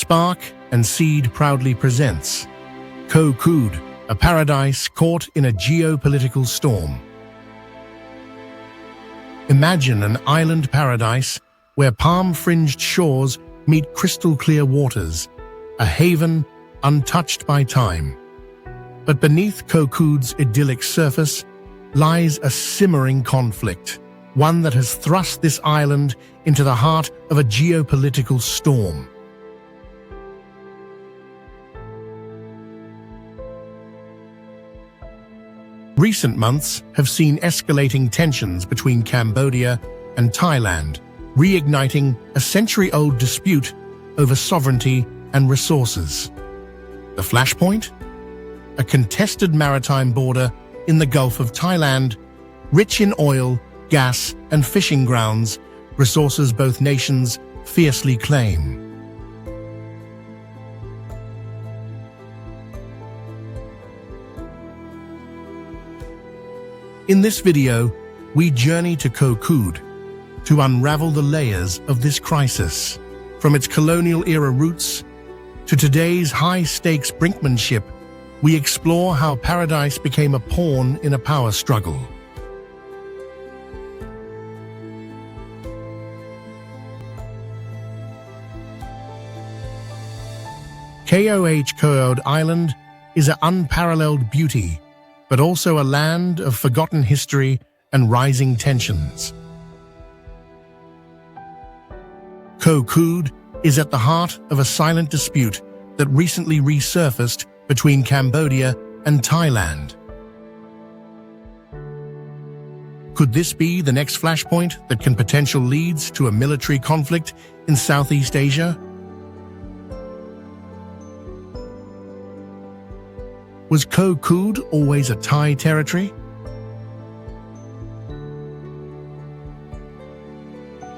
Spark and Seed proudly presents Koh Kood, a paradise caught in a geopolitical storm. Imagine an island paradise where palm-fringed shores meet crystal-clear waters, a haven untouched by time. But beneath Koh Kood's idyllic surface lies a simmering conflict, one that has thrust this island into the heart of a geopolitical storm. Recent months have seen escalating tensions between Cambodia and Thailand, reigniting a century-old dispute over sovereignty and resources. The flashpoint? A contested maritime border in the Gulf of Thailand, rich in oil, gas, and fishing grounds, resources both nations fiercely claim. In this video, we journey to Koh Kood to unravel the layers of this crisis, from its colonial-era roots to today's high-stakes brinkmanship. We explore how paradise became a pawn in a power struggle. Koh Kood Island is an unparalleled beauty, but also a land of forgotten history and rising tensions. Koh Kood is at the heart of a silent dispute that recently resurfaced between Cambodia and Thailand. Could this be the next flashpoint that can potentially lead to a military conflict in Southeast Asia? Was Koh Kood always a Thai territory?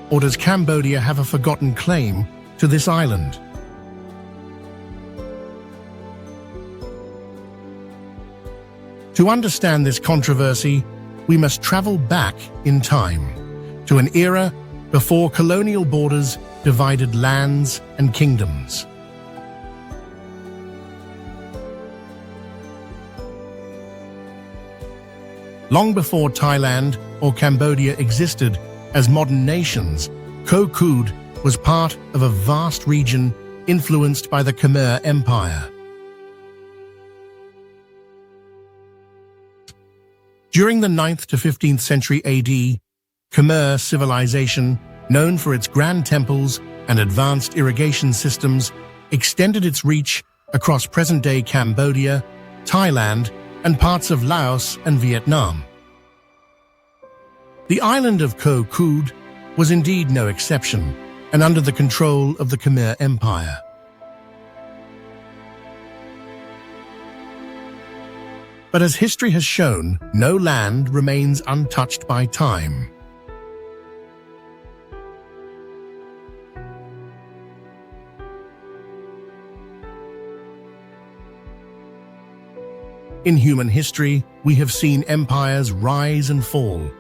Or does Cambodia have a forgotten claim to this island? To understand this controversy, we must travel back in time, to an era before colonial borders divided lands and kingdoms. Long before Thailand or Cambodia existed as modern nations, Koh Kood was part of a vast region influenced by the Khmer Empire. During the 9th to 15th century AD, Khmer civilization, known for its grand temples and advanced irrigation systems, extended its reach across present-day Cambodia, Thailand, and parts of Laos and Vietnam. The island of Koh Kood was indeed no exception, and under the control of the Khmer Empire. But as history has shown, no land remains untouched by time. In human history, we have seen empires rise and fall.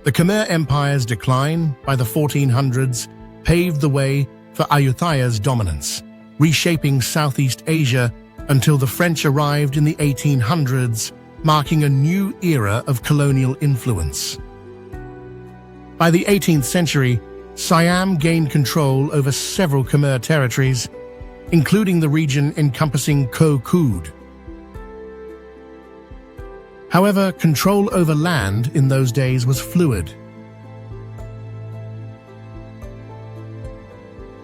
The Khmer Empire's decline by the 1400s paved the way for Ayutthaya's dominance, reshaping Southeast Asia until the French arrived in the 1800s, marking a new era of colonial influence. By the 18th century, Siam gained control over several Khmer territories, including the region encompassing Koh Kood. However, control over land in those days was fluid.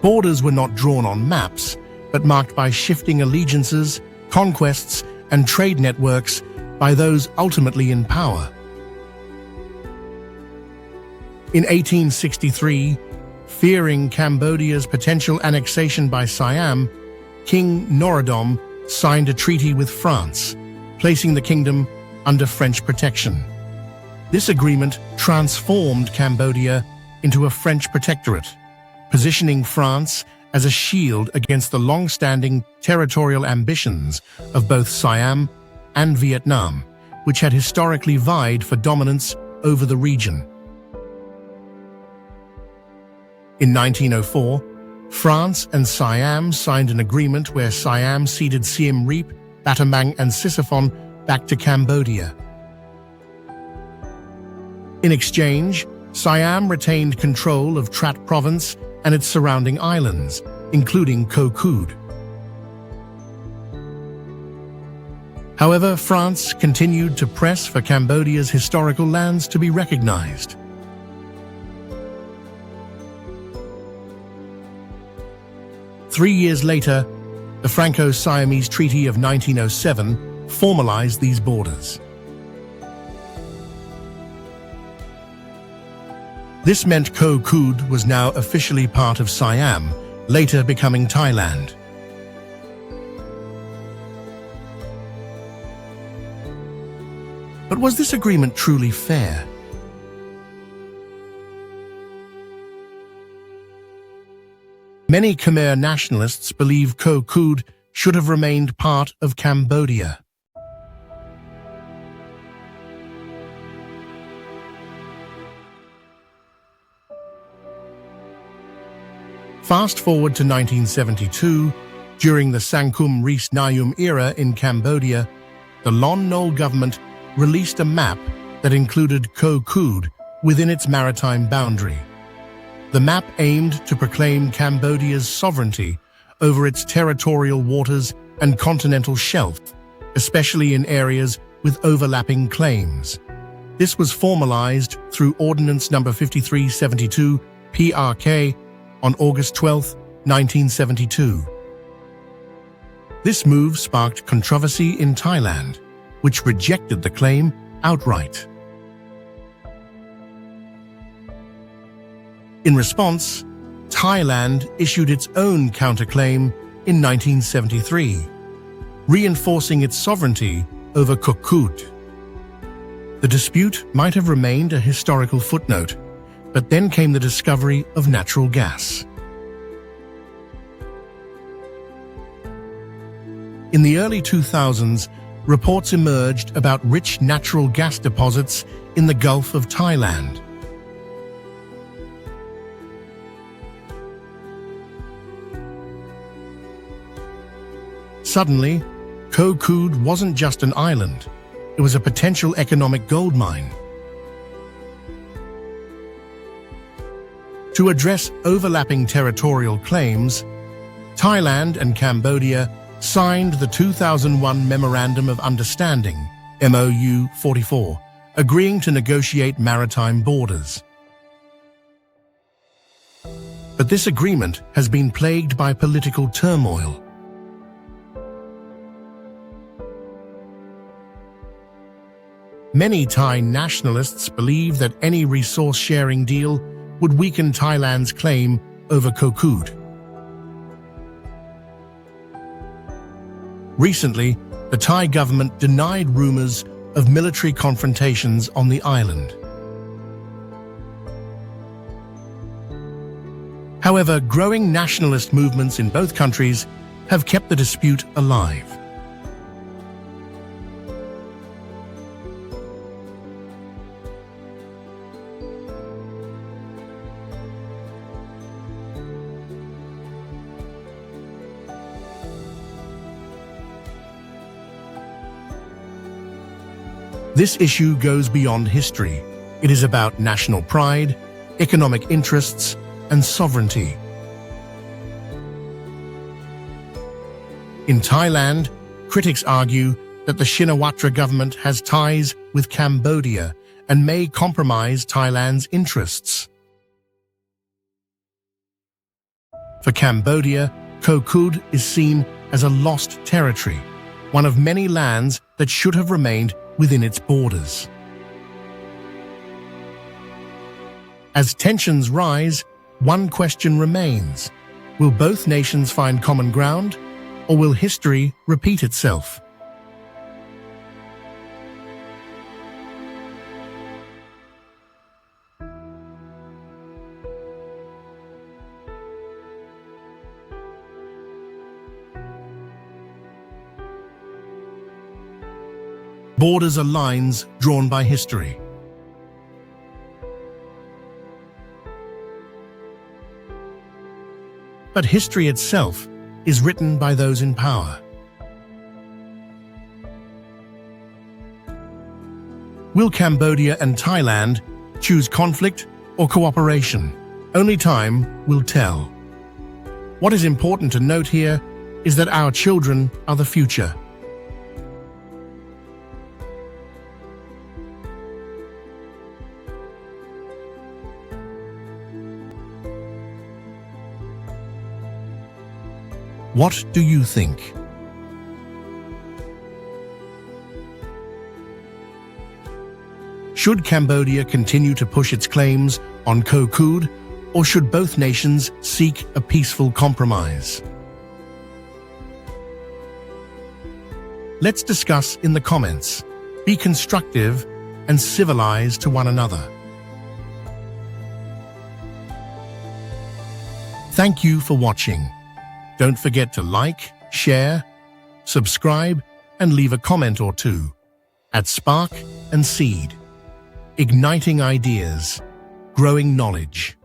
Borders were not drawn on maps, but marked by shifting allegiances, conquests, and trade networks by those ultimately in power. In 1863, fearing Cambodia's potential annexation by Siam, King Norodom signed a treaty with France, placing the kingdom under French protection. This agreement transformed Cambodia into a French protectorate, positioning France as a shield against the long-standing territorial ambitions of both Siam and Vietnam, which had historically vied for dominance over the region. In 1904, France and Siam signed an agreement where Siam ceded Siem Reap, Battambang and Sisophon back to Cambodia. In exchange, Siam retained control of Trat province and its surrounding islands, including Koh Kood. However, France continued to press for Cambodia's historical lands to be recognized. Three years later, the Franco-Siamese Treaty of 1907 formalized these borders. This meant Koh Kood was now officially part of Siam, later becoming Thailand. But was this agreement truly fair? Many Khmer nationalists believe Koh Kood should have remained part of Cambodia. Fast forward to 1972, during the Sangkum Ris Nayum era in Cambodia, the Lon Nol government released a map that included Koh Kood within its maritime boundary. The map aimed to proclaim Cambodia's sovereignty over its territorial waters and continental shelf, especially in areas with overlapping claims. This was formalized through Ordinance No. 5372 PRK on August 12, 1972. This move sparked controversy in Thailand, which rejected the claim outright. In response, Thailand issued its own counterclaim in 1973, reinforcing its sovereignty over Koh Kood. The dispute might have remained a historical footnote, but then came the discovery of natural gas. In the early 2000s, reports emerged about rich natural gas deposits in the Gulf of Thailand. Suddenly, Koh Kood wasn't just an island, it was a potential economic goldmine. To address overlapping territorial claims, Thailand and Cambodia signed the 2001 Memorandum of Understanding, MOU 44, agreeing to negotiate maritime borders. But this agreement has been plagued by political turmoil. Many Thai nationalists believe that any resource-sharing deal would weaken Thailand's claim over Koh Kood. Recently, the Thai government denied rumors of military confrontations on the island. However, growing nationalist movements in both countries have kept the dispute alive. This issue goes beyond history. It is about national pride, economic interests, and sovereignty. In Thailand, critics argue that the Shinawatra government has ties with Cambodia and may compromise Thailand's interests. For Cambodia, Koh Kood is seen as a lost territory, one of many lands that should have remained within its borders. As tensions rise, one question remains. Will both nations find common ground, or will history repeat itself? Borders are lines drawn by history. but history itself is written by those in power. Will Cambodia and Thailand choose conflict or cooperation? Only time will tell. What is important to note here is that our children are the future. What do you think? Should Cambodia continue to push its claims on Koh Kood, or should both nations seek a peaceful compromise? Let's discuss in the comments. Be constructive and civilized to one another. Thank you for watching. Don't forget to like, share, subscribe, and leave a comment or two. At Spark and Seed, igniting ideas, growing knowledge.